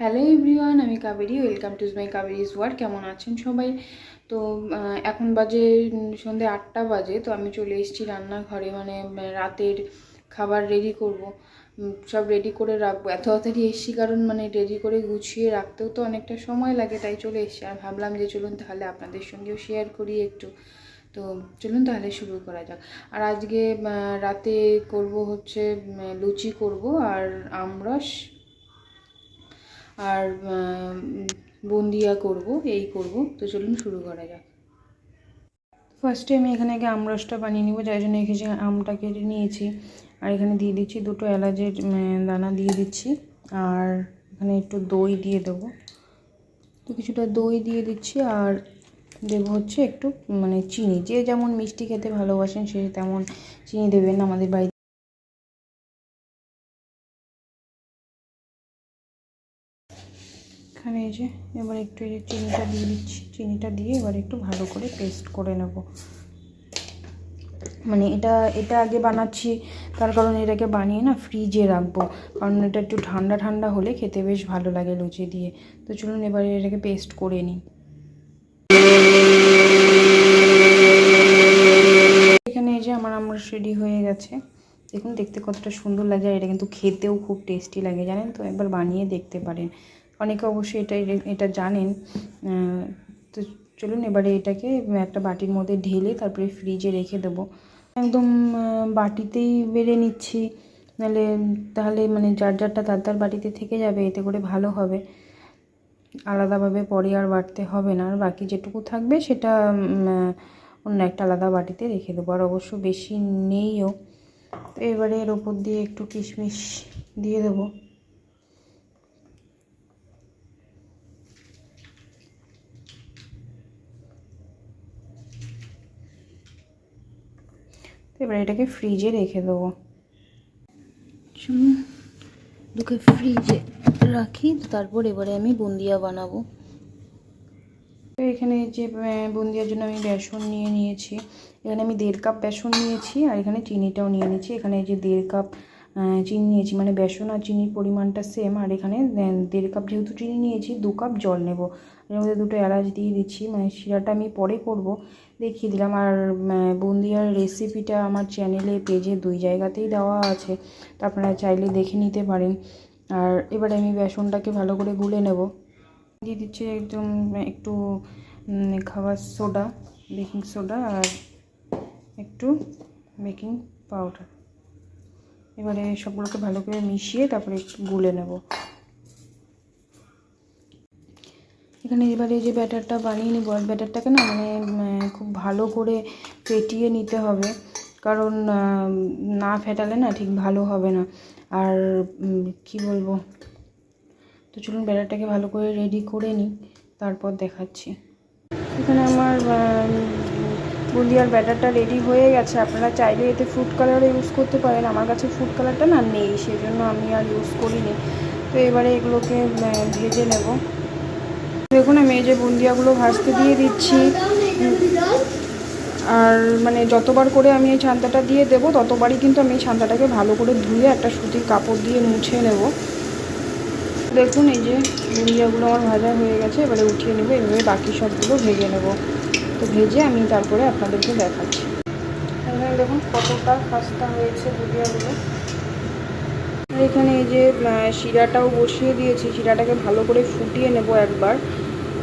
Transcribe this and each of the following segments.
Hello everyone, আমি Kaberi. Welcome to my Kaberi's world. কেমন আছেন সবাই? তো এখন বাজে সন্ধ্যে 8টা বাজে। তো আমি চলে এসেছি রান্নাঘরে, মানে রাতের খাবার রেডি করব। সব রেডি করে রাখবো। এত তাড়াতাড়ি এসেছি কারণ মানে রেডি করে গুছিয়ে রাখতেও তো অনেকটা সময় লাগে, তাই চলে এসেছি। আর ভাবলাম যে চলুন তাহলে আপনাদের সঙ্গেও শেয়ার করি একটু। তো চলুন তাহলে শুরু করা যাক। আর আজকে রাতে করব হচ্ছে লুচি করব আর আমরস আর বুন্দিয়া করব, এই করব। তো চলুন শুরু করা যাক। ফার্স্টে আমি এখানে আগে আমরসটা বানিয়ে নিব, যার জন্য এখানে আমটা কেটে নিয়েছি। আর এখানে দিয়ে দিচ্ছি 2টো এলাচের দানা দিয়ে দিচ্ছি। আর এখানে একটু দই দিয়ে দেবো। তো কিছুটা দই দিয়ে দিচ্ছি। আর দেবো হচ্ছে একটু মানে চিনি। যে যেমন মিষ্টি খেতে ভালোবাসেন সে তেমন চিনি দেবেন। আমাদের বাড়িতে এখানে এই যে এবার একটু এই যে চিনিটা দিয়ে দিচ্ছি। চিনিটা দিয়ে এবার একটু ভালো করে পেস্ট করে নেব। মানে এটা আগে বানাচ্ছি, তার কারণ এটাকে বানিয়ে না ফ্রিজে রাখবো, কারণ এটা একটু ঠান্ডা ঠান্ডা হলে খেতে বেশ ভালো লাগে লুচি দিয়ে। তো চলুন এবারে এটাকে পেস্ট করে নিই। এখানে এই যে আমার আমরস রেডি হয়ে গেছে। দেখুন দেখতে কতটা সুন্দর লাগে। আর এটা কিন্তু খেতেও খুব টেস্টি লাগে, জানেন তো? একবার বানিয়ে দেখতে পারেন। অনেকে অবশ্যই এটা জানেন। তো চলুন এবারে এটাকে একটা বাটির মধ্যে ঢেলে তারপরে ফ্রিজে রেখে দেবো। একদম বাটিতেই বেড়ে নিচ্ছি, তাহলে মানে যার যারটা তার বাটিতে থেকে যাবে, এতে করে ভালো হবে। আলাদাভাবে পরে আর বাটতে হবে না। আর বাকি যেটুকু থাকবে সেটা অন্য একটা আলাদা বাটিতে রেখে দেবো। আর অবশ্য বেশি নেইও। তো এবারে এর ওপর দিয়ে একটু কিশমিশ দিয়ে দেবো। তো এবারে এটাকে ফ্রিজে রেখে দেবো। দুকে ফ্রিজে রাখি, তারপর এবারে আমি বুন্দিয়া বানাবো। তো এখানে যে বুন্দিয়ার জন্য আমি বেসন নিয়ে নিয়েছি। এখানে আমি 1.5 কাপ বেসন নিয়েছি। আর এখানে চিনিটাও নিয়ে নিয়েছি। এখানে যে 1.5 কাপ চিনি নিয়েছি, মানে বেসন আর চিনির পরিমাণটা সেম। আর এখানে 1.5 কাপ যেহেতু চিনি নিয়েছি, 2 কাপ জল নেব। এর মধ্যে 2টো এলাচ দিয়ে দিচ্ছি। মানে শিরাটা আমি পরে করব, দেখিয়ে দিলাম। আর বুন্দিয়ার রেসিপিটা আমার চ্যানেলে পেজে 2 জায়গাতেই দেওয়া আছে, তো আপনারা চাইলে দেখে নিতে পারেন। আর এবারে আমি বেসনটাকে ভালো করে গুলে নেব। দিয়ে দিচ্ছি একদম একটু খাবার সোডা, বেকিং সোডা, আর একটু বেকিং পাউডার। এবারে সবগুলোকে ভালো করে মিশিয়ে তারপরে একটু গুলে নেব। এখানে এবারে যে ব্যাটারটা বানিয়ে নিব, আর ব্যাটারটাকে না মানে খুব ভালো করে ফেটিয়ে নিতে হবে, কারণ না ফেটালে না ঠিক ভালো হবে না। আর কি বলবো, তো চলুন ব্যাটারটাকে ভালো করে রেডি করে নিই, তারপর দেখাচ্ছি। এখানে আমার বুন্দিয়ার ব্যাটারটা রেডি হয়ে গেছে। আপনারা চাইলে এতে ফুড কালারও ইউজ করতে পারেন। আমার কাছে ফুড কালারটা না নেই, সেজন্য আমি আর ইউজ করিনি। তো এবারে এগুলোকে ভেজে নেব। দেখুন আমি এই যে বুন্দিয়াগুলো ভাজতে দিয়ে দিচ্ছি। আর মানে যতবার করে আমি এই ছান্তাটা দিয়ে দেবো, ততবারই কিন্তু আমি এই ছান্তাটাকে ভালো করে ধুয়ে একটা সুতির কাপড় দিয়ে মুছে নেব। দেখুন এই যে বুন্দিয়াগুলো আমার ভাজা হয়ে গেছে। এবারে উঠিয়ে নেব। এভাবে বাকি সবগুলো ভেজে নেব। তো ভেজে আমি তারপরে আপনাদেরকে দেখাচ্ছি। এখানে দেখুন কতটা খাস্তা হয়েছে বুন্দিয়াগুলো। আর এখানে এই যে শিরাটাও বসিয়ে দিয়েছি। শিরাটাকে ভালো করে ফুটিয়ে নেব একবার।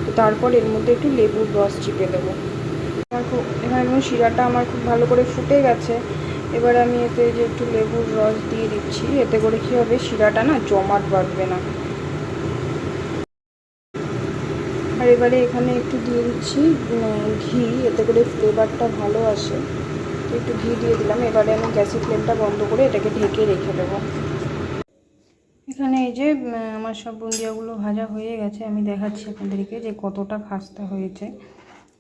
তো তারপর এর মধ্যে একটু লেবুর রস চিপে দেবো। এখানে দেখুন শিরাটা আমার খুব ভালো করে ফুটে গেছে। এবার আমি এতে যে একটু লেবুর রস দিয়ে দিচ্ছি। এতে করে কী হবে, শিরাটা না জমাট বাঁধবে না। আর এবারে এখানে একটু দিয়ে দিচ্ছি ঘি, এতে করে ফ্লেভারটা ভালো আসে। তো একটু ঘি দিয়ে দিলাম। এবারে আমি গ্যাসের ফ্লেমটা বন্ধ করে এটাকে ঢেকে রেখে দেবো। এখানে এই যে আমার সব বুন্দিয়াগুলো ভাজা হয়ে গেছে। আমি দেখাচ্ছি আপনাদেরকে যে কতটা খাস্তা হয়েছে।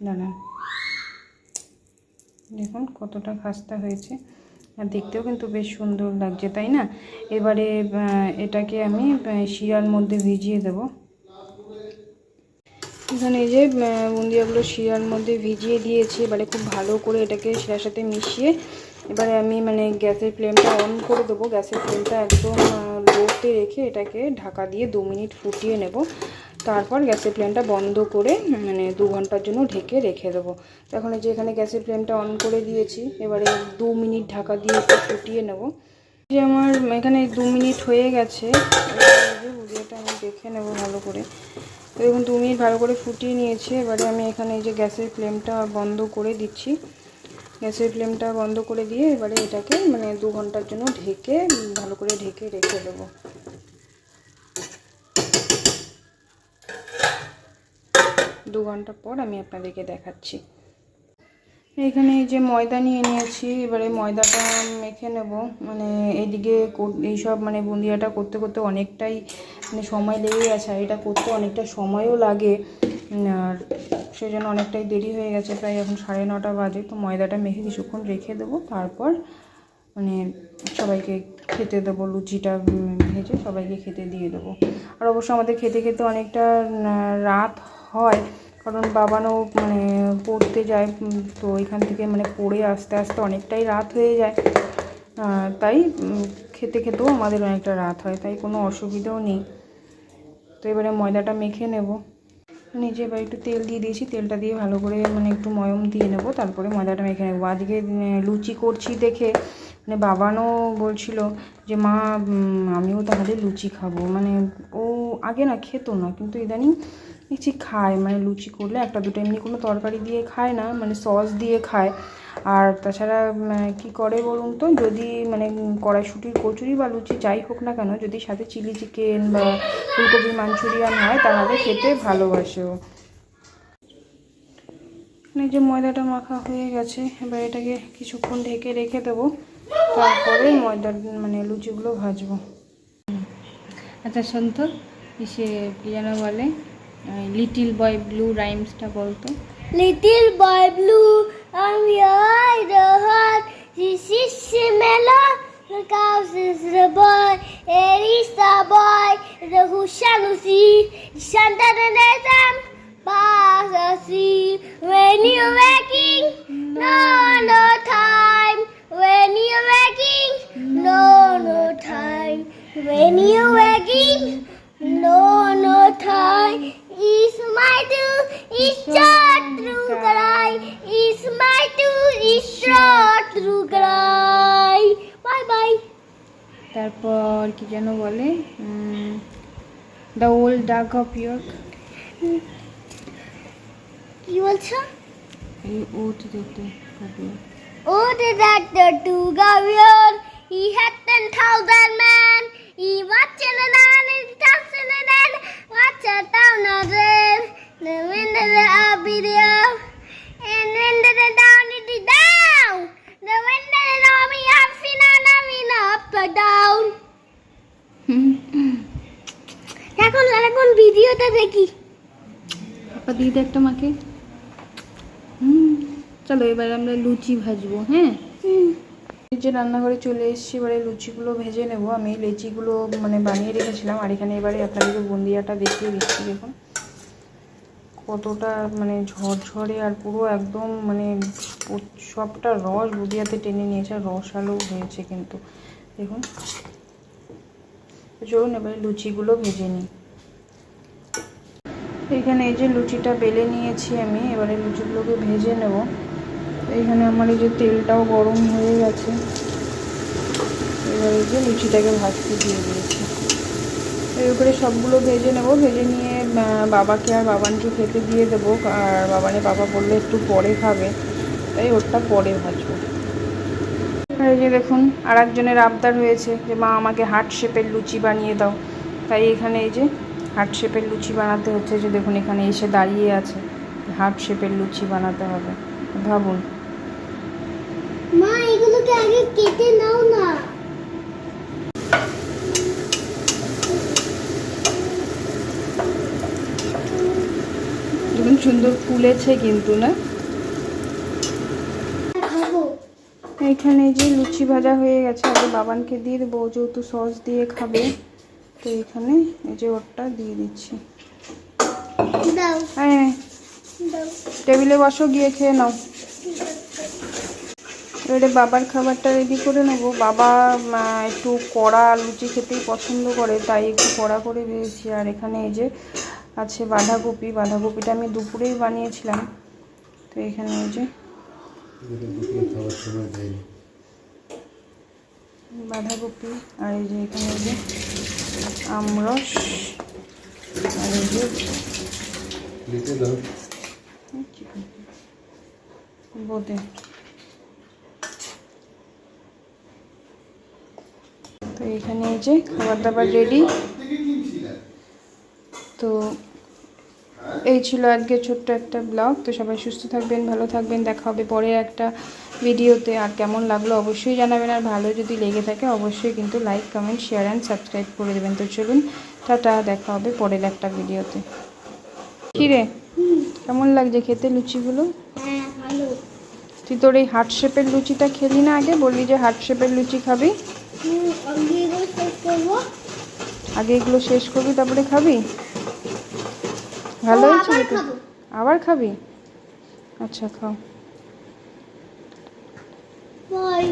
দাঁড়ান, দেখুন কতটা খাস্তা হয়েছে। আর দেখতেও কিন্তু বেশ সুন্দর লাগছে, তাই না? এবারে এটাকে আমি শিরার মধ্যে ভিজিয়ে দেব। এখানে এই যে বুন্দিয়াগুলো শিরার মধ্যে ভিজিয়ে দিয়েছি। এবারে খুব ভালো করে এটাকে শিরার সাথে মিশিয়ে এবারে আমি মানে গ্যাসের ফ্লেমটা অন করে দেবো। গ্যাসের ফ্লেমটা একদম লো হতে রেখে এটাকে ঢাকা দিয়ে 2 মিনিট ফুটিয়ে নেব। তারপর গ্যাসের ফ্লেমটা বন্ধ করে মানে 2 ঘন্টার জন্য ঢেকে রেখে দেবো। তো এখন যে এখানে গ্যাসের ফ্লেমটা অন করে দিয়েছি, এবারে 2 মিনিট ঢাকা দিয়ে একটু ফুটিয়ে নেব। যে আমার এখানে 2 মিনিট হয়ে গেছে, বুঝিয়েটা আমি দেখে নেব ভালো করে। তো দেখুন 2 মিনিট ভালো করে ফুটিয়ে নিয়েছি। এবারে আমি এখানে এই যে গ্যাসের ফ্লেমটা বন্ধ করে দিচ্ছি। গ্যাসের ফ্লেমটা বন্ধ করে দিয়ে এবারে এটাকে মানে 2 ঘন্টার জন্য ঢেকে ভালো করে ঢেকে রেখে দেবো। 2 ঘন্টা পর আমি আপনাদেরকে দেখাচ্ছি। এখানে যে ময়দা নিয়ে নিয়েছি, এবারে ময়দাটা মেখে নেব। মানে এইদিকে এইসব মানে বুন্দিয়াটা করতে করতে অনেকটাই মানে সময় লেগে গেছে, আর এটা করতে অনেকটা সময়ও লাগে, আর সেজন্য অনেকটাই দেরি হয়ে গেছে, প্রায় এখন 9:30 বাজে। তো ময়দাটা মেখে কিছুক্ষণ রেখে দেবো, তারপর মানে সবাইকে খেতে দেবো। লুচিটা ভেজে সবাইকে খেতে দিয়ে দেবো। আর অবশ্য আমাদের খেতে খেতে অনেকটা রাত হয়, কারণ বাবানও মানে পড়তে যায়, তো এখান থেকে মানে পড়ে আস্তে আস্তে অনেকটাই রাত হয়ে যায়। তাই খেতে খেতেও আমাদের অনেকটা রাত হয়, তাই কোনো অসুবিধাও নেই। তো এবারে ময়দাটা মেখে নেব। নিজে এবার একটু তেল দিয়ে দিয়েছি, তেলটা দিয়ে ভালো করে মানে একটু ময়ম দিয়ে নেব, তারপরে ময়দাটা মেখে নেবো। আজকে লুচি করছি দেখে মানে বাবানও বলছিল যে মা আমিও তাহলে লুচি খাবো। মানে ও আগে না খেত না, কিন্তু ইদানিং দেখছি খায়। মানে লুচি করলে একটা দুটো এমনি কোনো তরকারি দিয়ে খায় না, মানে সস দিয়ে খায়। আর তাছাড়া কি করে বলুন তো, যদি মানে কড়াইশুঁটির কচুরি বা লুচি যাই হোক না কেন, যদি সাথে চিলি চিকেন বা ফুলকপির মাঞ্চুরিয়ান হয় তাহলে খেতে ভালোবাসে ও। এই যে ময়দাটা মাখা হয়ে গেছে, এবার এটাকে কিছুক্ষণ ঢেকে রেখে দেবো, তারপরে ময়দার মানে লুচিগুলো ভাজবো। আচ্ছা শোন তো, সে কি যেন বলে, লিটিল বয় ব্লু রাইমসটা বলতো। Little boy blue I'm here the heart this is Shimela the cows is the boy it is the boy the who shall see Shanta the Nesam Pasasi when you waking no time when you waking no time when you waking no time is my do is short through cry is my do is short through cry bye bye তারপর কি যেন বলে, the old ডাক of York. কি বলছো? এই ওট দেখতে হবে। Oh, the doctor to Gavior, he had 10,000 men. He watched in an and thousand and then watch a town of them. The wind of the Abidio, and when the down it is down. The wind of the army of Finana up and down. এখন ভিডিওটা দেখি। আপা দিয়ে দে একটা মাকে। চলো এবার আমরা লুচি ভাজবো। হ্যাঁ, যে রান্নাঘরে চলে এসেছি, এবারে লুচিগুলো ভেজে নেব। আমি লেচিগুলো মানে বানিয়ে রেখেছিলাম, আর এখানে এবারে আপনাদেরকে বুন্দিয়াটা দেখিয়ে দিচ্ছি। দেখুন কতটা মানে ঝরঝরে, আর পুরো একদম মানে সবটা রস বুন্দিয়াতে টেনে নিয়েছে, রস আলো হয়েছে কিন্তু দেখুন। চলুন এবারে লুচিগুলো ভেজে নিই। এখানে এই যে লুচিটা বেলে নিয়েছি আমি, এবারে লুচিগুলোকে ভেজে নেব। এখানে আমার এই যে তেলটাও গরম হয়ে গেছে, এবার এই যে লুচিটাকে ভাজতে দিয়ে দিয়েছি। এর করে সবগুলো ভেজে নেব। ভেজে নিয়ে বাবাকে আর বাবানকে খেতে দিয়ে দেবো। আর বাবা বললে একটু পরে খাবে, তাই ওরটা পরে ভাজবো। আর এই যে দেখুন আর একজনের আবদার হয়েছে যে মা আমাকে হার্ট শেপের লুচি বানিয়ে দাও, তাই এখানে এই যে হার্ট শেপের লুচি বানাতে হচ্ছে। যে দেখুন এখানে এসে দাঁড়িয়ে আছে, হার্ট শেপের লুচি বানাতে হবে। ভাবুন মা, এগুলোকে আগে কেটে নাও না। দেখুন সুন্দর ফুলেছে কিন্তু না। এখানে যে লুচি ভাজা হয়ে গেছে, আগে বাবানকে দিয়ে দেবো, যেহেতু সস দিয়ে খাবে। তো এখানে এই যে ওরটা দিয়ে দিচ্ছি। টেবিলে বসো, গিয়ে খেয়ে নাও। এবারে বাবার খাবারটা রেডি করে নেবো। বাবা একটু কড়া লুচি খেতেই পছন্দ করে, তাই একটু কড়া করে ভেজেছি। আর এখানে এই যে আছে বাঁধাকপি, বাঁধাকপিটা আমি দুপুরেই বানিয়েছিলাম। তো এখানে এই যে বাঁধাকপি, আর এই যে এখানে এই যে আমরস, আর এই যে বোঁদে। তো এখানে এই যে খাবার দাবার রেডি। তো এই ছিল আজকে ছোট্ট একটা ব্লগ। তো সবাই সুস্থ থাকবেন, ভালো থাকবেন, দেখা হবে পরের একটা ভিডিওতে। আর কেমন লাগলো অবশ্যই জানাবেন, আর ভালো যদি লেগে থাকে অবশ্যই কিন্তু like, comment, share and subscribe করে দেবেন। তো চলুন টাটা, দেখা হবে পরের একটা ভিডিওতে। কী রে, কেমন লাগছে খেতে লুচিগুলো? হ্যাঁ ভালো। তুই তোর এই হার্ট শেপের লুচিটা খেলি না আগে? বললি যে হার্ট শেপের লুচি খাবি। আগে এগুলো শেষ করবি তারপরে খাবি? ভালো হয়েছে খেতে? আবার খাবি? আচ্ছা খাও। বাই।